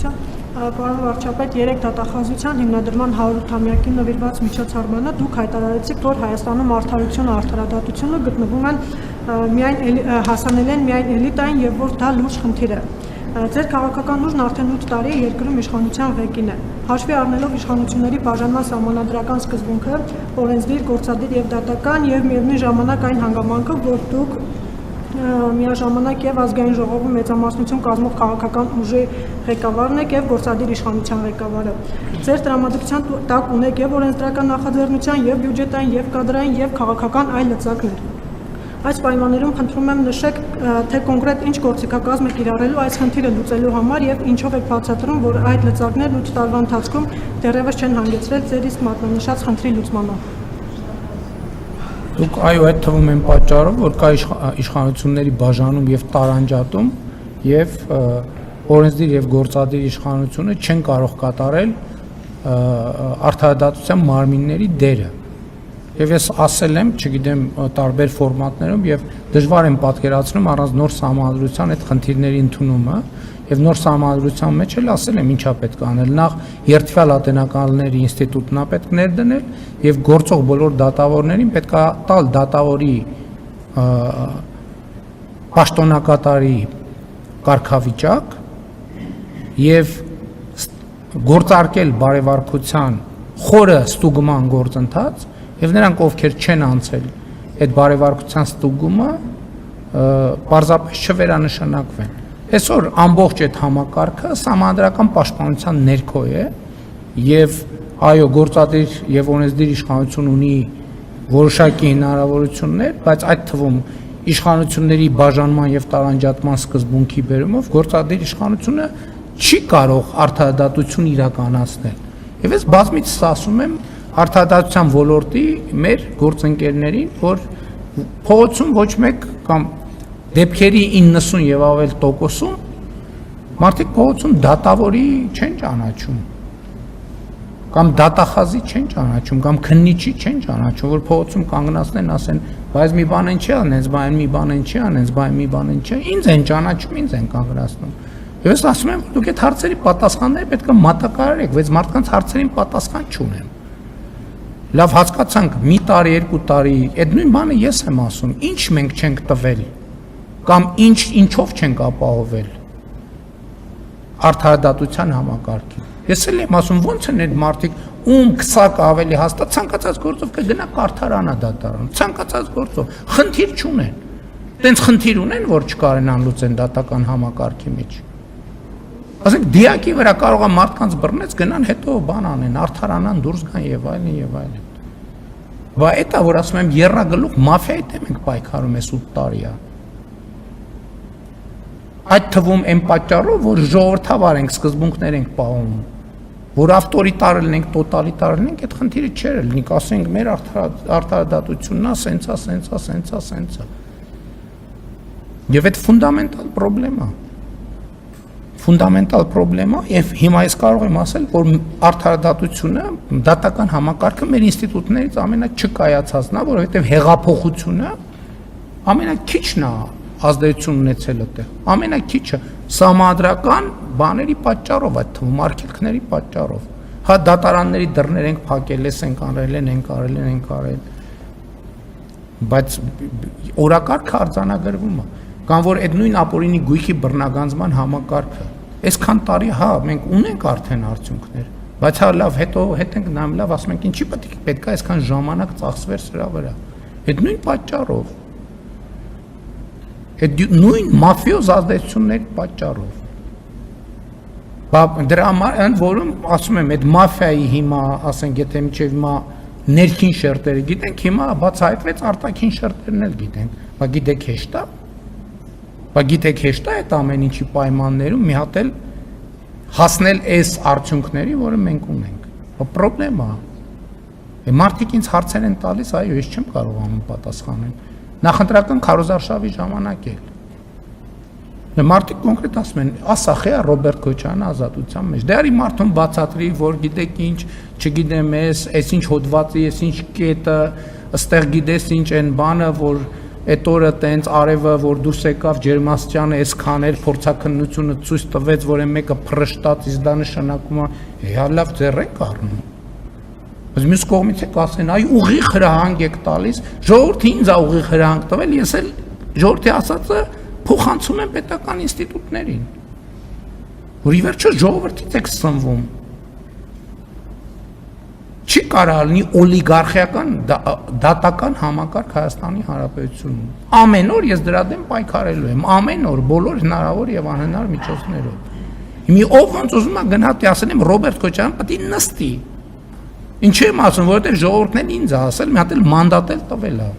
Հանրապետության պարոն վարչապետ 3 դատախազության հիմնադրման 108-ամյակին նվիրված միջոցառմանը դուք հայտարարեցիք, որ Հայաստանում արդարությունը, արդարադատությունը գտնվում են միայն հասանելի են միայն էլիտային եւ որ դա լուրջ խնդիր է։ Ձեր քաղաքական ուժն արդեն 8 տարի է երկրում իշխանության ղեկին է։ Հաշվի առնելով իշխանությունների բաժանման սահմանադրական սկզբունքը, օրենսդիր, գործադիր եւ դատական եւ միևնույն ժամանակ այն հանգամանքը, որ դուք միաժամանակ եւ ազգային ժողովում մեծամասնություն կազմող քաղաքական ուժի ղեկավարն եք եւ գործադիր իշխանության ղեկավարը։ Ձեր տրամադրության տակ ունեք եւ օրենսդրական նախաձեռնության եւ բյուջետային եւ կադրային եւ քաղաքական այլ լծակներ։ Այս պայմաններում խնդրում եմ նշեք, թե կոնկրետ ինչ գործիքակազմ եք կիրառելու այս խնդիրը լուծելու համար եւ ինչով եք բացատրում, որ այդ լծակներն 8 տարվա ընթացքում դեռևս չեն հանգեցրել ձեր իսկ մատնանշած խնդրի լուծմանը։ Դուք այո, այդ թվում են պատճառով, որ կա իշխանությունների բաժանում եւ տարանջատում եւ օրենսդիր եւ գործադիր իշխանությունը չեն կարող կատարել արդարադատության մարմինների դերը։ Եվ ես ասել եմ, չգիտեմ, տարբեր ֆորմատներում եւ դժվար եմ պատկերացնում առանց նոր սահմանադրության այդ խնդիրների ընդունումը եւ նոր սահմանադրության մեջ էլ ասել եմ ինչա պետք է անել։ Նախ երթվյալ ատենականների ինստիտուտն է պետք ներդնել եւ գործող բոլոր դատավորներին պետք է տալ դատավորի պաշտոնակատարի կարգավիճակ եւ գործարկել բարեվարկության խորը ստուգման գործընթաց եւ նրանք ովքեր չեն անցել այդ բարեվարկության ստուգումը պարզապես չվերանշանակվեն։ Այսօր ամբողջ այդ համակարգը սահմանադրական պաշտպանության ներքո է եւ այո գործադիր եւ օրենսդիր իշխանություն ունի որոշակի հնարավորություններ, բայց այդ թվում իշխանությունների բաժանման եւ տարանջատման սկզբունքի բերումով գործադիր իշխանությունը չի կարող արդարադատություն իրականացնել։ Եվ ես բազմիցս ասում եմ արդարադատության ոլորտի մեր գործընկերներին, որ փողոցում ոչ մեկ կամ դեպքերի 90 եւ ավել տոկոսում մարդիկ փողոցում դատավորի չեն ճանաչում կամ դատախազի չեն ճանաչում կամ քննիչի չեն ճանաչում, որ փողոցում կանգնացնեն, ասեն, բայց մի բան են չի անենց, բայց մի բան են չի անենց, բայց մի բան են չի, ինձ են ճանաչում, ինձ են կանգնացնում։ Եվ ես ասում եմ, որ դուք այդ հարցերի պատասխանները պետք է մատակարարեք, բայց մարդկանց հարցերին պատասխան չունեն։ Լավ հասկացանք, մի տարի, 2 տարի, այդ նույն բանը ես եմ ասում, ինչ մենք չենք տվել կամ ինչով չենք ապահովել արդարադատության համակարգին։ Ես էլ եմ ասում, ոնց են այդ մարդիկ, ում քսակը ավելի հաստատ, ցանկացած գործով կգնա կարթարանա դատարան, ցանկացած գործով, խնդիր չունեն։ Տենց խնդիր ունեն, որ չկարենան լուծեն դատական համակարգի մեջ։ Ասենք դիակի վրա կարող է մարդկանց բռնեց գնան հետո բան անեն, արդարանան դուրս գան եւ այլն եւ այլն։ Բա էտա որ ասում եմ երրագլուխ մաֆիայի դեմ ենք պայքարում այս 8 տարիա։ Այդ թվում են պատճառով, որ ժողովրդավար ենք, սկզբունքներ ենք պահում, որ ավտորիտար ենք, տոտալիտար ենք, այդ խնդիրը չէր լինի, ասենք մեր արդարադատությունն է, սենցա։ Եվ այդ ֆունդամենտալ պրոբլեմ է, եւ հիմա ես կարող եմ ասել, որ արդարադատությունը, դատական համակարգը մեր ինստիտուտներից ամենաչկայացածն է, որովհետեւ հեղափոխությունը ամենաքիչն է ազդեցություն ունեցել այդտեղ, ամենաքիչը սահմանադրական բաների պատճառով, այդ թվում արգելքների պատճառով։ Հա դատարանների դռներ ենք փակել, ենք արել, բայց օրակարգը արձանագրվում է, կամ որ այդ նույն ապօրինի գույքի բռնագանձման համակարգը, այսքան տարի, հա, մենք ունենք արդեն արդյունքներ, բայց հա լավ, հետո հետ ենք նայում, լավ, ասում ենք ինչի պետք է այսքան ժամանակ ծախսվեր սրա վրա, այդ նույն պատճառով, այդ նույն մաֆիոզ ազդեցությունների պատճառով։ Դրա համար ընդ որում ասում եմ, այդ մաֆիայի հիմա, ասենք, եթե մինչև հիմա ներքին շերտերը գիտենք, հիմա բացահայտվեց արտաքին շերտերն էլ գիտենք, բա գիտեք հեշտ է այդ ամեն ինչի պայմաններում մի հատ էլ հասնել այս արդյունքների, որը մենք ունենք։ Բա պրոբլեմ է։ Մարդիկ ինձ հարցեր են տալիս, այո, ես չեմ կարողանում պատասխանել։ Նախընտրական քարոզարշավի ժամանակ էլ։ Մարդիկ կոնկրետ ասում են, ասախ է Ռոբերտ Քոչարյանը ազատության մեջ։ Դե արի մարդուն բացատրի, որ գիտեք ինչ, չգիտեմ ես ինչ հոդվածի, ես ինչ կետը, ըստեղ գիտես ինչ են բանը, որ այդ օրը տենց արևը որ դուրս եկավ ջերմաստիճանը այսքան էր փորձաքննությունը ցույց տվեց որ այն մեկը փռշտաց իսկ դա նշանակում է հա լավ ձեռ եք առնում բայց մյուս կողմից եք ասեն այ ուղիղ հրահանգ եք տալիս ժողովուրդը ինձ է ուղիղ հրահանգ տվել ես էլ ժողովրդի ասածը փոխանցում եմ պետական ինստիտուտներին որ ի վերջո ժողովրդից եք սնվում չի կարող լինի օլիգարխիական դատական համակարգ Հայաստանի Հանրապետությունում ամեն օր ես դրա դեմ պայքարելու եմ ամեն օր բոլոր հնարավոր եւ անհնար միջոցներով մի ով ոնց ուզում է գնա թե ասեմ Ռոբերտ Քոչարյան պետք է նստի ինչ եմ ասում որովհետեւ ժողովուրդն էլ ինձ է ասել մի հատ էլ մանդատ էլ տվել է